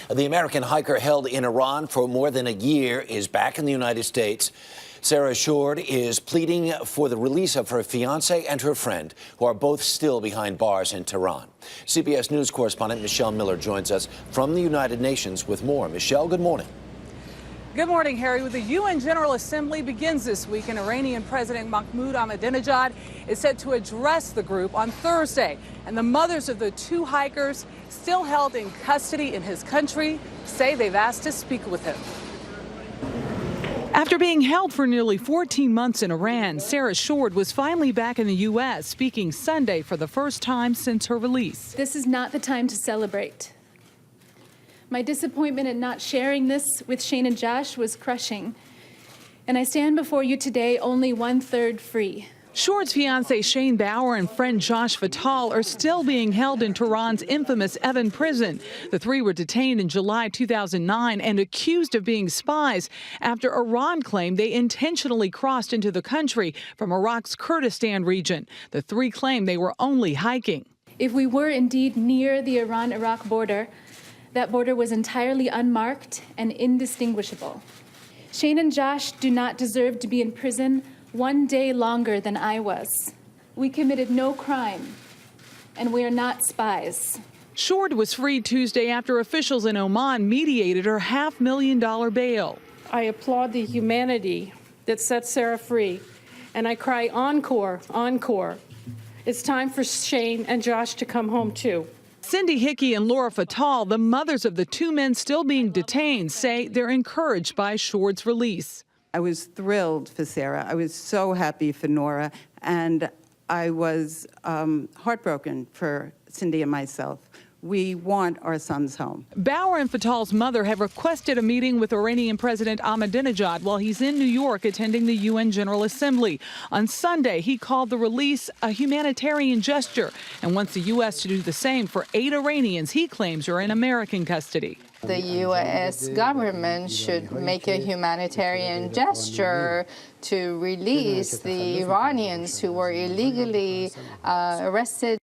The American hiker held in Iran for more than a year is back in the United States. Sarah Shourd is pleading for the release of her fiancé and her friend, who are both still behind bars in Tehran. CBS News correspondent Michelle Miller joins us from the United Nations with more. Michelle, good morning. Good morning, Harry. The UN General Assembly begins this week, and Iranian President Mahmoud Ahmadinejad is set to address the group on Thursday. And the mothers of the two hikers still held in custody in his country say they've asked to speak with him. After being held for nearly 14 months in Iran, Sarah Shourd was finally back in the U.S., speaking Sunday for the first time since her release. This is not the time to celebrate. My disappointment at not sharing this with Shane and Josh was crushing, and I stand before you today only 1/3 free. Shourd's fiancé Shane Bauer and friend Josh Fatal are still being held in Tehran's infamous Evin prison. The three were detained in July 2009 and accused of being spies after Iran claimed they intentionally crossed into the country from Iraq's Kurdistan region. The three claim they were only hiking. If we were indeed near the Iran-Iraq border, that border was entirely unmarked and indistinguishable. Shane and Josh do not deserve to be in prison one day longer than I was. We committed no crime, and we are not spies. Shourd was freed Tuesday after officials in Oman mediated her $500,000 bail. I applaud the humanity that set Sarah free, and I cry encore, encore. It's time for Shane and Josh to come home too. Cindy Hickey and Laura Fatal, the mothers of the two men still being detained, say they're encouraged by Shourd's release. I was thrilled for Sarah. I was so happy for Nora, and I was heartbroken for Cindy and myself. We want our sons home. Bauer and Fatal's mother have requested a meeting with Iranian President Ahmadinejad while he's in New York attending the UN General Assembly. On Sunday, he called the release a humanitarian gesture and wants the U.S. to do the same for 8 Iranians he claims are in American custody. The U.S. government should make a humanitarian gesture to release the Iranians who were illegally arrested.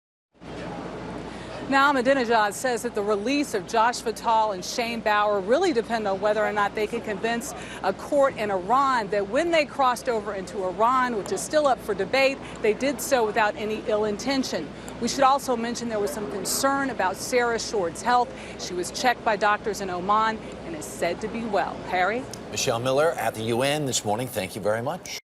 Now, Ahmadinejad says that the release of Josh Fatal and Shane Bauer really depend on whether or not they can convince a court in Iran that when they crossed over into Iran, which is still up for debate, they did so without any ill intention. We should also mention there was some concern about Sarah Shourd's health. She was checked by doctors in Oman and is said to be well. Harry? Michelle Miller at the UN this morning. Thank you very much.